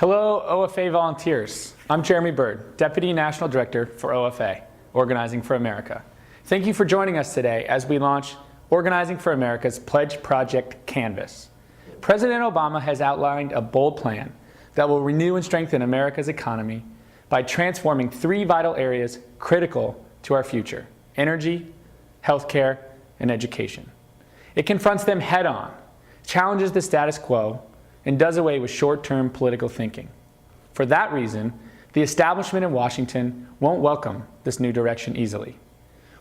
Hello, OFA volunteers. I'm Jeremy Bird, Deputy National Director for OFA, Organizing for America. Thank you for joining us today as we launch Organizing for America's Pledge Project Canvas. President Obama has outlined a bold plan that will renew and strengthen America's economy by transforming three vital areas critical to our future: energy, healthcare, and education. It confronts them head-on, challenges the status quo, and does away with short-term political thinking. For that reason, the establishment in Washington won't welcome this new direction easily.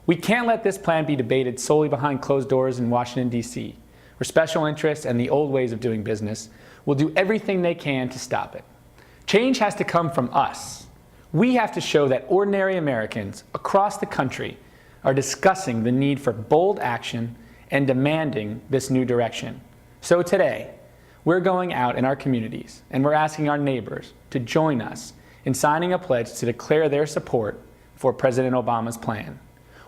We can't let this plan be debated solely behind closed doors in Washington, D.C., where special interests and the old ways of doing business will do everything they can to stop it. Change has to come from us. We have to show that ordinary Americans across the country are discussing the need for bold action and demanding this new direction. So today, we're going out in our communities and we're asking our neighbors to join us in signing a pledge to declare their support for President Obama's plan.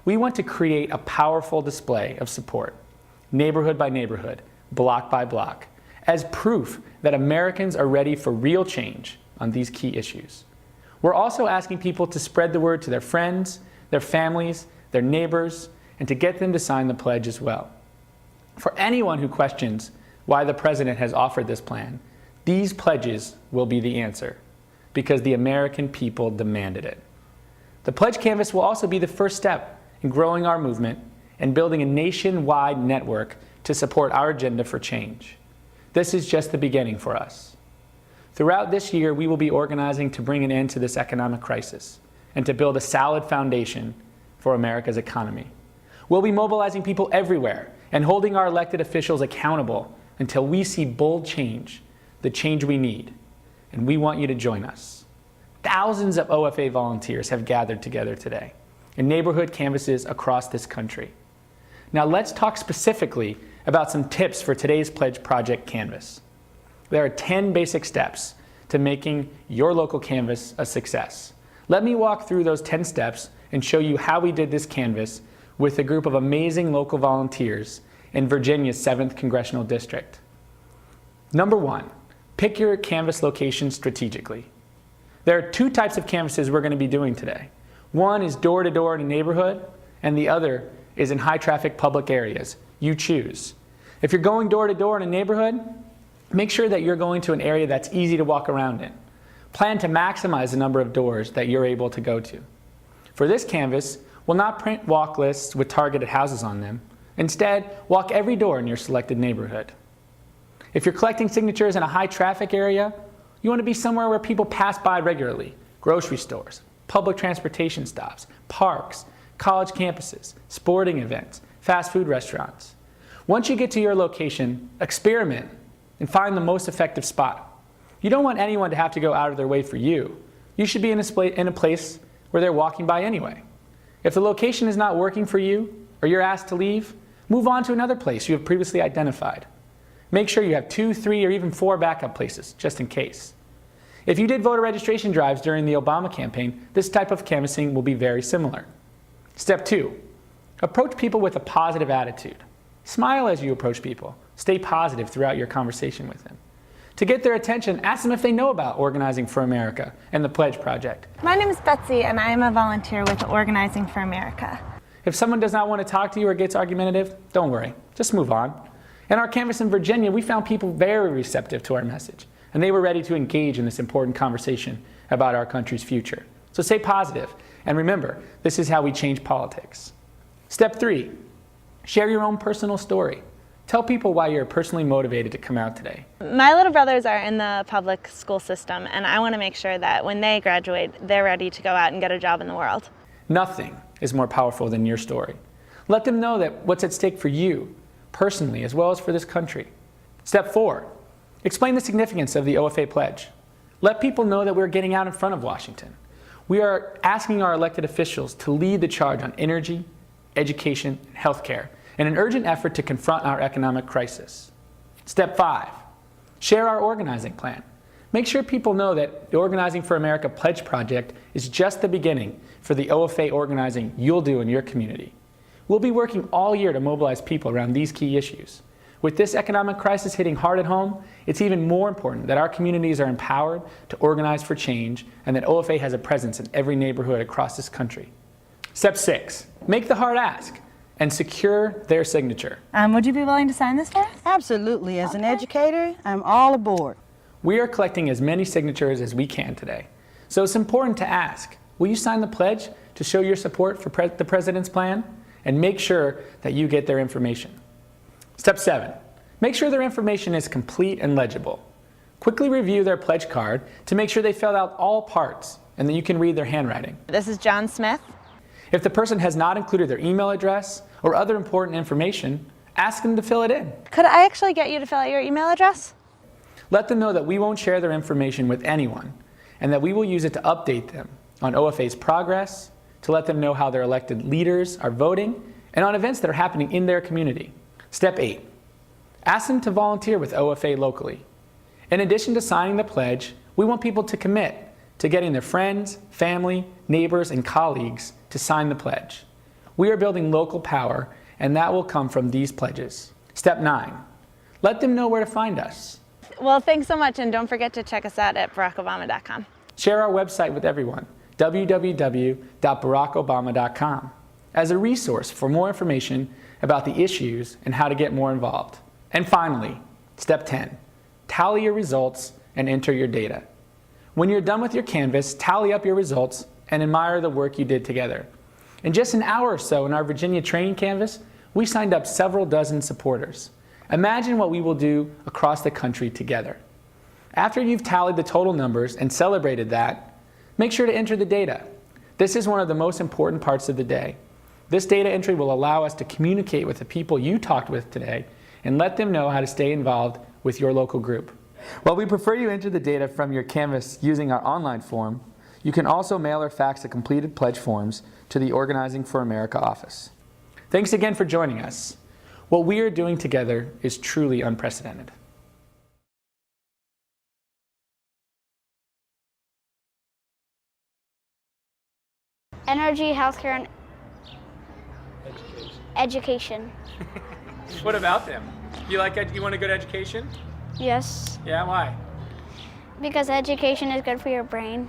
We want to create a powerful display of support, neighborhood by neighborhood, block by block, as proof that Americans are ready for real change on these key issues. We're also asking people to spread the word to their friends, their families, their neighbors, and to get them to sign the pledge as well. For anyone who questions why the president has offered this plan, these pledges will be the answer, because the American people demanded it. The pledge canvas will also be the first step in growing our movement and building a nationwide network to support our agenda for change. This is just the beginning for us. Throughout this year, we will be organizing to bring an end to this economic crisis and to build a solid foundation for America's economy. We'll be mobilizing people everywhere and holding our elected officials accountable until we see bold change, the change we need. And we want you to join us. Thousands of OFA volunteers have gathered together today in neighborhood canvases across this country. Now let's talk specifically about some tips for today's Pledge Project Canvas. There are 10 basic steps to making your local canvas a success. Let me walk through those 10 steps and show you how we did this canvas with a group of amazing local volunteers in Virginia's 7th Congressional District. Number 1, pick your canvas location strategically. There are two types of canvases we're going to be doing today. One is door-to-door in a neighborhood, and the other is in high-traffic public areas. You choose. If you're going door-to-door in a neighborhood, make sure that you're going to an area that's easy to walk around in. Plan to maximize the number of doors that you're able to go to. For this canvas, we'll not print walk lists with targeted houses on them. Instead, walk every door in your selected neighborhood. If you're collecting signatures in a high-traffic area, you want to be somewhere where people pass by regularly: grocery stores, public transportation stops, parks, college campuses, sporting events, fast food restaurants. Once you get to your location, experiment and find the most effective spot. You don't want anyone to have to go out of their way for you. You should be in a place where they're walking by anyway. If the location is not working for you, or you're asked to leave, move on to another place you have previously identified. Make sure you have 2, 3, or even 4 backup places, just in case. If you did voter registration drives during the Obama campaign, this type of canvassing will be very similar. Step 2, approach people with a positive attitude. Smile as you approach people. Stay positive throughout your conversation with them. To get their attention, ask them if they know about Organizing for America and the Pledge Project. My name is Betsy, and I am a volunteer with Organizing for America. If someone does not want to talk to you or gets argumentative, don't worry, just move on. In our canvas in Virginia, we found people very receptive to our message, and they were ready to engage in this important conversation about our country's future. So stay positive, and remember, this is how we change politics. Step 3, share your own personal story. Tell people why you're personally motivated to come out today. My little brothers are in the public school system, and I want to make sure that when they graduate, they're ready to go out and get a job in the world. Nothing is more powerful than your story. Let them know that what's at stake for you, personally, as well as for this country. Step 4, explain the significance of the OFA pledge. Let people know that we're getting out in front of Washington. We are asking our elected officials to lead the charge on energy, education, and healthcare in an urgent effort to confront our economic crisis. Step 5, share our organizing plan. Make sure people know that the Organizing for America Pledge Project is just the beginning for the OFA organizing you'll do in your community. We'll be working all year to mobilize people around these key issues. With this economic crisis hitting hard at home, it's even more important that our communities are empowered to organize for change and that OFA has a presence in every neighborhood across this country. Step 6, make the hard ask and secure their signature. Would you be willing to sign this for us? Absolutely. As an educator, I'm all aboard. We are collecting as many signatures as we can today. So it's important to ask, will you sign the pledge to show your support for the President's plan? And make sure that you get their information. Step 7, make sure their information is complete and legible. Quickly review their pledge card to make sure they filled out all parts and that you can read their handwriting. This is John Smith. If the person has not included their email address or other important information, ask them to fill it in. Could I actually get you to fill out your email address? Let them know that we won't share their information with anyone and that we will use it to update them on OFA's progress, to let them know how their elected leaders are voting, and on events that are happening in their community. Step 8, ask them to volunteer with OFA locally. In addition to signing the pledge, we want people to commit to getting their friends, family, neighbors, and colleagues to sign the pledge. We are building local power, and that will come from these pledges. Step 9, let them know where to find us. Well, thanks so much, and don't forget to check us out at BarackObama.com. Share our website with everyone, www.barackobama.com, as a resource for more information about the issues and how to get more involved. And finally, step 10, tally your results and enter your data. When you're done with your canvas, tally up your results and admire the work you did together. In just an hour or so in our Virginia training canvas, we signed up several dozen supporters. Imagine what we will do across the country together. After you've tallied the total numbers and celebrated that, make sure to enter the data. This is one of the most important parts of the day. This data entry will allow us to communicate with the people you talked with today and let them know how to stay involved with your local group. While we prefer you enter the data from your canvas using our online form, you can also mail or fax the completed pledge forms to the Organizing for America office. Thanks again for joining us. What we are doing together is truly unprecedented. Energy, healthcare, and education. What about them? You want a good education? Yes, Yeah, why? because education is good for your brain.